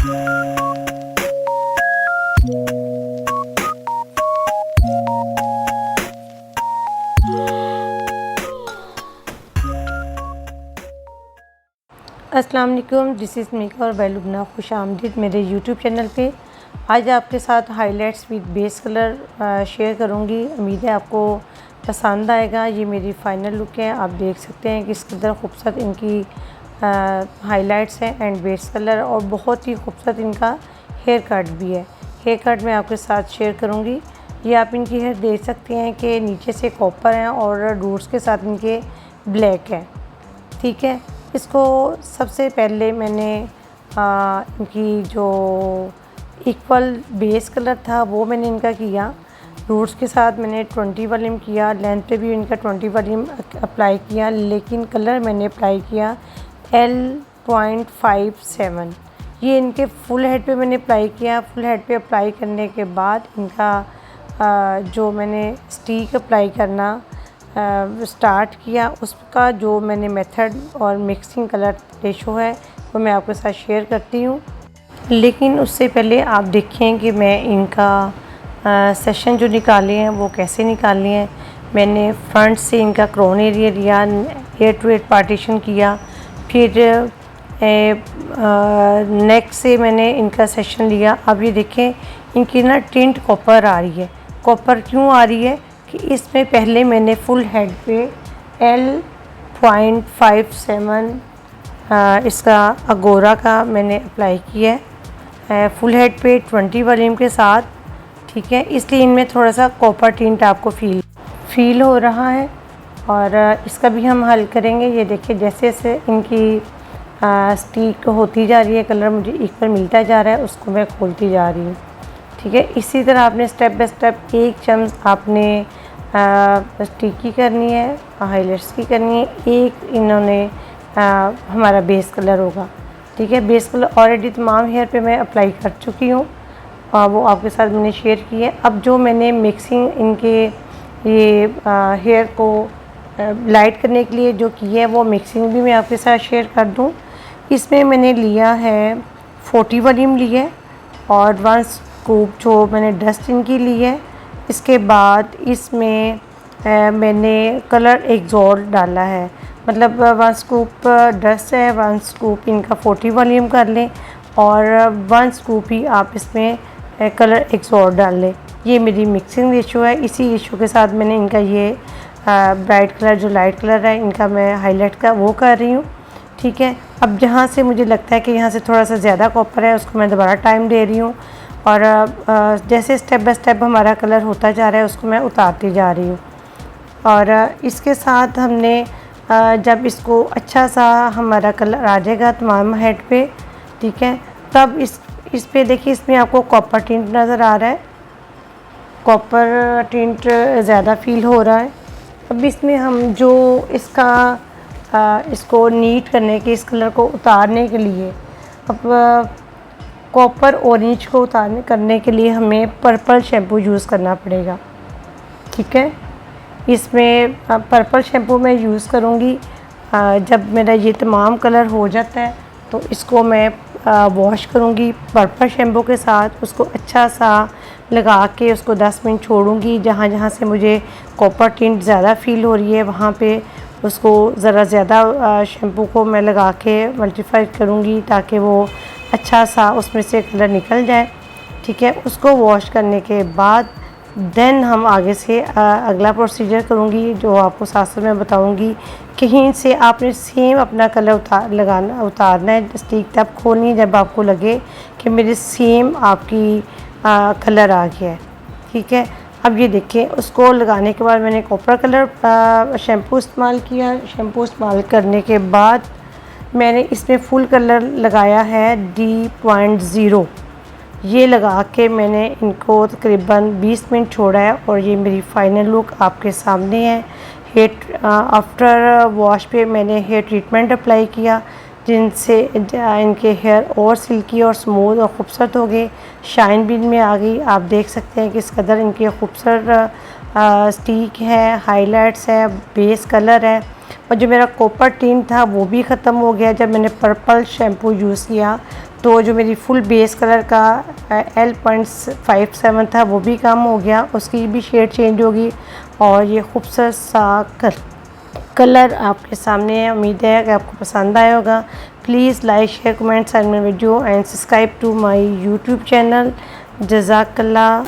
अस्सलाम वालेकुम, this is Mika और लुबना। खुश आमदीद मेरे यूट्यूब चैनल पे। आज आपके साथ highlights with base colour share करूँगी। उम्मीद है आपको पसंद आएगा। ये मेरी फ़ाइनल लुक है। आप देख सकते हैं किस कदर खूबसूरत इनकी हाइलाइट्स हैं एंड बेस कलर, और बहुत ही खूबसूरत इनका हेयर कट भी है। हेयर कट मैं आपके साथ शेयर करूँगी। ये आप इनकी हेयर देख सकते हैं कि नीचे से कॉपर हैं और रूट्स के साथ इनके ब्लैक है। ठीक है, इसको सबसे पहले मैंने इनकी जो इक्वल बेस कलर था वो मैंने इनका किया। रूट्स के साथ मैंने 20 वॉल्यूम किया, लेंथ पे भी इनका 20 वॉल्यूम अप्लाई किया, लेकिन कलर मैंने अप्लाई किया L.57। ये इनके फुल हेड पे मैंने अप्लाई किया। फुल हेड पे अप्लाई करने के बाद इनका जो मैंने स्टिक अप्लाई करना स्टार्ट किया, उसका जो मैंने मेथड और मिक्सिंग कलर रेशो है वो मैं आपके साथ शेयर करती हूँ। लेकिन उससे पहले आप देखें कि मैं इनका सेशन जो निकाले हैं वो कैसे निकाले हैं। मैंने फ्रंट से इनका क्रोन एरिया लिया, 8 to 8 पार्टीशन किया, फिर नेक से मैंने इनका सेशन लिया। अब ये देखें इनकी ना टिंट कॉपर आ रही है। कॉपर क्यों आ रही है कि इसमें पहले मैंने फुल हेड पे L.57 इसका अगोरा का मैंने अप्लाई किया है फुल हेड पे 20 वॉल्यूम के साथ। ठीक है, इसलिए इनमें थोड़ा सा कॉपर टिंट आपको फील हो रहा है, और इसका भी हम हल करेंगे। ये देखिए जैसे जैसे इनकी स्टिक होती जा रही है, कलर मुझे इक्वल मिलता जा रहा है, उसको मैं खोलती जा रही हूँ। ठीक है, इसी तरह आपने स्टेप बाय स्टेप एक चम्मच आपने स्टिक की करनी है, हाइलाइट्स की करनी है, एक इन्होंने हमारा बेस कलर होगा। ठीक है, बेस कलर ऑलरेडी तमाम हेयर पे मैं अप्लाई कर चुकी हूँ और वो आपके साथ मैंने शेयर की है। अब जो मैंने मिक्सिंग इनके ये हेयर को लाइट करने के लिए जो की है वो मिक्सिंग भी मैं आपके साथ शेयर कर दूँ। इसमें मैंने लिया है 40 वॉल्यूम ली है और 1 स्कूप जो मैंने डस्ट इनकी ली है। इसके बाद इसमें मैंने कलर एक्सोर डाला है, मतलब 1 स्कूप डस्ट है, 1 स्कूप इनका 40 वॉल्यूम कर लें और 1 स्कूप ही आप इसमें कलर एक्सोर डाल लें। ये मेरी मिक्सिंग रेशो है। इसी रेशो के साथ मैंने इनका ये ब्राइट कलर जो लाइट कलर है इनका मैं हाईलाइट का वो कर रही हूँ। ठीक है, अब जहाँ से मुझे लगता है कि यहाँ से थोड़ा सा ज़्यादा कॉपर है उसको मैं दोबारा टाइम दे रही हूँ, और जैसे स्टेप बाय स्टेप हमारा कलर होता जा रहा है उसको मैं उतारती जा रही हूँ। और इसके साथ हमने जब इसको अच्छा सा हमारा कलर आ जाएगा तमाम हेड पे, ठीक है, तब इस पे देखिए इसमें आपको कॉपर टिंट नज़र आ रहा है, कॉपर टिंट ज़्यादा फील हो रहा है। अब इसमें हम जो इसको नीट करने के, इस कलर को उतारने के लिए, अब कॉपर ऑरेंज को करने के लिए हमें पर्पल शैम्पू यूज़ करना पड़ेगा। ठीक है, इसमें पर्पल शैम्पू मैं यूज़ करूँगी। जब मेरा ये तमाम कलर हो जाता है तो इसको मैं वॉश करूँगी पर्पल शैम्पू के साथ। उसको अच्छा सा लगा के उसको 10 मिनट छोड़ूँगी। जहाँ जहाँ से मुझे कॉपर टिंट ज़्यादा फील हो रही है वहाँ पे उसको ज़रा ज़्यादा शैम्पू को मैं लगा के मल्टीप्लाई करूँगी ताकि वो अच्छा सा उसमें से कलर निकल जाए। ठीक है, उसको वॉश करने के बाद देन हम आगे से अगला प्रोसीजर करूँगी जो आपको साथ साथ मैं बताऊँगी। कहीं से आपने सेम अपना कलर उतारना है, स्टिक तब खोलनी है जब आपको लगे कि मेरे सेम आपकी कलर आ गया है। ठीक है, अब ये देखिए उसको लगाने के बाद मैंने कॉपर कलर शैम्पू इस्तेमाल किया। शैम्पू इस्तेमाल करने के बाद मैंने इसमें फुल कलर लगाया है D.0। ये लगा के मैंने इनको तकरीबन 20 मिनट छोड़ा है और ये मेरी फ़ाइनल लुक आपके सामने है। आफ्टर वॉश पे मैंने हेयर ट्रीटमेंट अप्लाई किया जिनसे इनके हेयर और सिल्की और स्मूथ और ख़ूबसूरत हो गए, शाइन भी इनमें आ गई। आप देख सकते हैं कि इस कदर इनके खूबसूरत स्टिक है, हाइलाइट्स है, बेस कलर है, और जो मेरा कॉपर टिंट था वो भी ख़त्म हो गया जब मैंने पर्पल शैम्पू यूज़ किया। तो जो मेरी फुल बेस कलर का L.57 था वो भी कम हो गया, उसकी भी शेड चेंज होगी और ये खूबसूरत सा कलर आपके सामने है। उम्मीद है कि आपको पसंद आया होगा। Please like share comment send my video and subscribe to my YouTube channel. जज़ाकल्लाह।